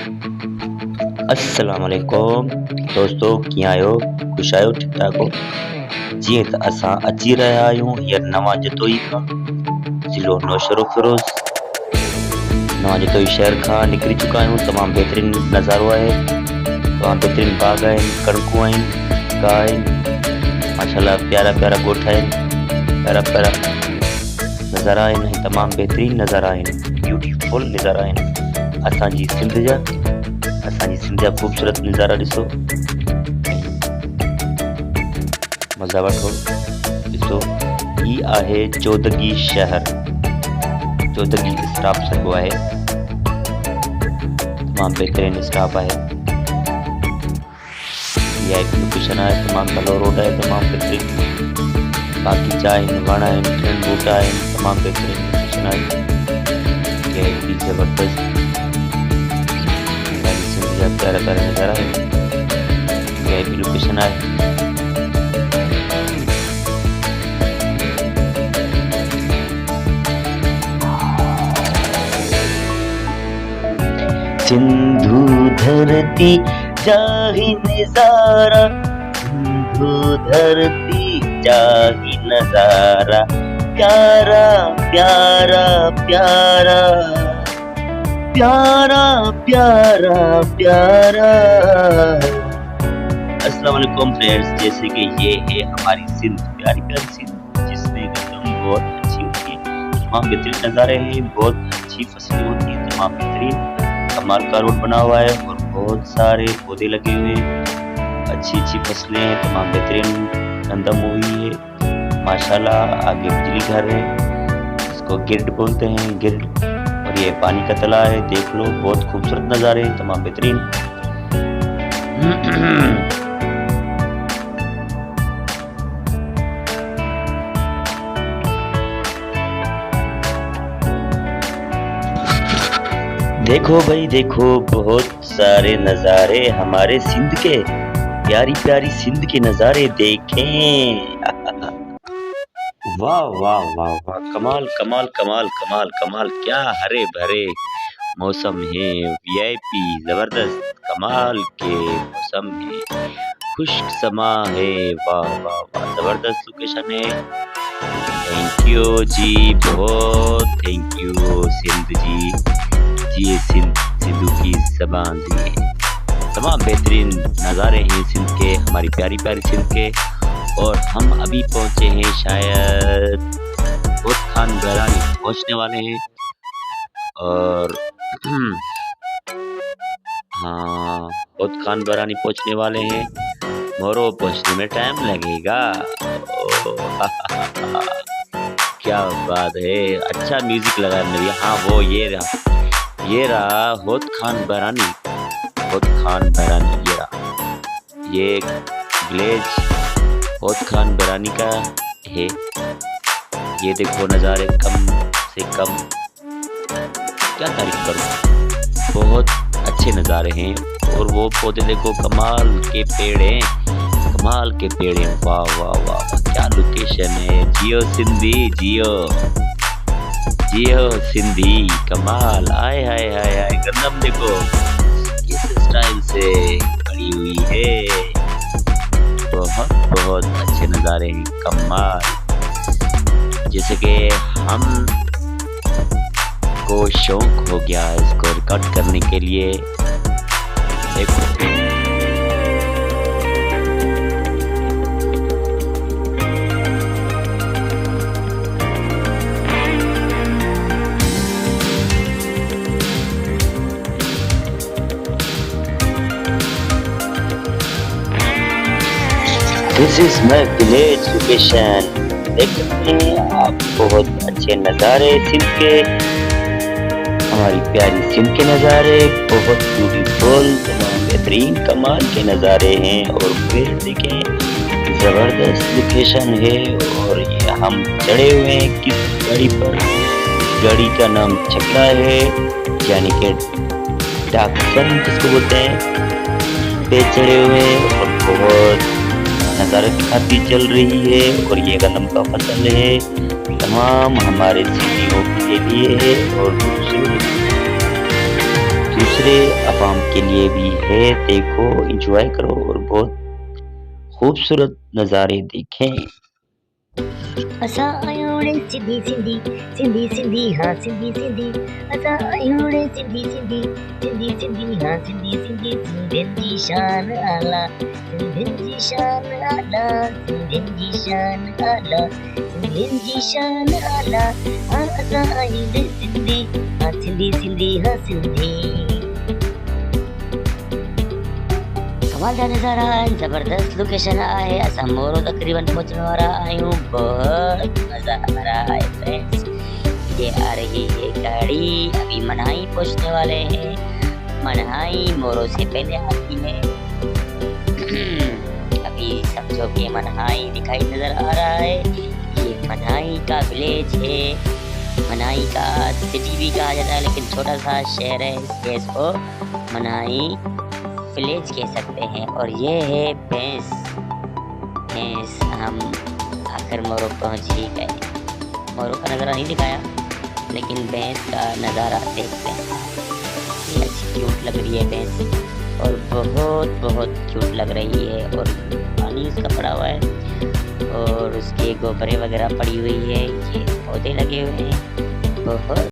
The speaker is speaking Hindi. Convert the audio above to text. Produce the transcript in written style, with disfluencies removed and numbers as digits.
अस्सलाम वालेकुम दोस्तों, कीअं आहियो? ख़ुशि आहियो? ठीक ठाक हो? जीअं त असां अची रहिया आहियूं हींअर नवां जतोई खां, ज़िलो नौशरो फिरोज़। नवां जतोई शहर खां निकिरी चुका आहियूं। तमामु बहितरीन नज़ारो आहे, तमामु बहितरीन बाग आहिनि, कणकूं आहिनि, गाह आहिनि, माशाल्लाह प्यारा प्यारा ॻोठ आहिनि, प्यारा प्यारा नज़ारा आहिनि ऐं तमामु बहितरीन नज़ारा आहिनि, ब्यूटीफुल नज़ारा आहिनि असांजी सिंध जा। असांजी सिंध जा ख़ूबसूरत नज़ारा ॾिसो, मज़ा वठो। ॾिसो, ही आहे चौदगी शहर, चौदगी स्टॉप सॾिबो आहे, तमामु बहितरीन स्टॉप आहे। इहा हिकु लोकेशन आहे, तमामु भलो रोड आहे, तमामु बहितरीन बाग़ीचा आहिनि, वण आहिनि, टिण ॿूटा आहिनि, तमामु बहितरीन लोकेशन आहे। इहा हिकिड़ी ज़बरदस्त प्यारा प्यारा नज़ारा है। यह भी लोकेशन है। सिंधु धरती जाही नज़ारा, सिंधु धरती जाही नज़ारा, प्यारा प्यारा प्यारा प्यारा प्यारा प्यारा। अस्सलाम वालेकुम फ्रेंड्स, जैसे कि ये है हमारी सिंध, प्यारी प्यारी सिंध जिसमें एकदम बहुत अच्छी होती है, तमाम बेहतरीन नज़ारे हैं, बहुत अच्छी फसलें होती हैं, तमाम बेहतरीन कमाल का रोड बना हुआ है और बहुत सारे पौधे लगे हुए हैं, अच्छी अच्छी फसलें हैं, तमाम बेहतरीन गंदम हुई है माशाल्लाह। आगे बिजली घर है, इसको गिरड बोलते हैं, गिरड। और ये पानी का तला है, देख लो, बहुत खूबसूरत नज़ारे, तमाम बेहतरीन। देखो भाई देखो, बहुत सारे नज़ारे हमारे सिंध के, प्यारी प्यारी सिंध के नज़ारे देखें। वाह वाह वाह वाह, कमाल कमाल कमाल कमाल कमाल, क्या हरे भरे मौसम है, वीआईपी जबरदस्त कमाल के मौसम है, खुश्क समा है, वाह वाह वाह, जबरदस्त लोकेशन है। थैंक यू जी, बहुत थैंक यू सिंध जी, जी सिंधु की ज़बान जी, तमाम बेहतरीन नज़ारे हैं सिंध के, हमारी प्यारी प्यारी सिंध के। और हम अभी पहुंचे हैं, शायद बहुत खान बहरानी पहुंचने वाले हैं। और हाँ, बहुत खान बहरानी पहुंचने वाले हैं, मोरो पहुंचने में टाइम लगेगा। क्या बात है, अच्छा म्यूजिक लगा है मेरी। हाँ वो ये रहा होत खान बहरानी, होत खान बहरानी, ये रहा, ये विलेज होत खान बहरानी का है। ये देखो नज़ारे, कम से कम क्या तारीफ करूँ, बहुत अच्छे नज़ारे हैं। और वो पौधे देखो, कमाल के पेड़ हैं, कमाल के पेड़ हैं, वाह वाह वाह वाह, क्या लोकेशन है। जियो सिंधी, जियो जियो सिंधी, कमाल। आए हाय हाय हाय, गंदम देखो किस स्टाइल से खड़ी हुई है, बहुत बहुत अच्छे नज़ारे हैं, कमाल। जैसे कि हम को शौक हो गया इसको रिकॉर्ड करने के लिए। देखो this is my village location. देख सकते हैं आप, बहुत अच्छे नज़ारे सिंध के, हमारी प्यारी सिंध के नज़ारे, बहुत ब्यूटीफुल, तमाम बेहतरीन कमाल के नज़ारे हैं। और फिर देखें, ज़बरदस्त लोकेशन है। और ये हम चढ़े हुए हैं किस गाड़ी पर, गाड़ी का नाम छकड़ा है, यानी कि डाकसन जिसको बोलते हैं, पे चढ़े हुए हैं और बहुत नज़ारा दिखाती चल रही है। और ये गंदम का फसल है, तमाम हमारे सिंधियों के लिए है और दूसरे दूसरे अवाम के लिए भी है। देखो, एंजॉय करो और बहुत खूबसूरत नज़ारे देखें। असां आहियूं रे सिंधी सिंधी सिंधी सिंधी हाँ सिंधी सिंधी असां आहियूं रे सिंधी सिंधी सिंधी सिंधी हाँ सिंधी सिंधी सिंधियुनि जी शान आला सिंधियुनि जी शान आला सिंधियुनि जी शान आला सिंधियुनि जी शान आला हाँ असां आहियूं रे सिंधी हाँ सिंधी सिंधी हाँ सिंधी। कमाल जा नज़ारा आहिनि, ज़बरदस्त लोकेशन आहे। असां मोरो तकरीबन पहुंचने वाला आहियूं। बहुत मज़ा आ रहा है फ्रेंड्स। ये आ रही है गाड़ी, अभी मनाही पहुंचने वाले हैं। मनाही मोरो से पहले आती है। अभी समझो कि मनाही दिखाई नजर आ रहा है। ये मनाही का विलेज है, मनाही का सिटी भी कहा जाता है, लेकिन छोटा सा शहर है, इसलिए इसको मनाही विलेज कह सकते हैं। और ये है भैंस। भैंस हम आखिर मोरो पहुंच ही गए। मोरो का नज़ारा नहीं दिखाया, लेकिन भैंस का नज़ारा देखते हैं। ये अच्छी क्यूट लग रही है भैंस, और बहुत बहुत क्यूट लग रही है। और पानी उसका पड़ा हुआ है, और उसके गोबरे वगैरह पड़ी हुई है। ये पौधे लगे हुए हैं बहुत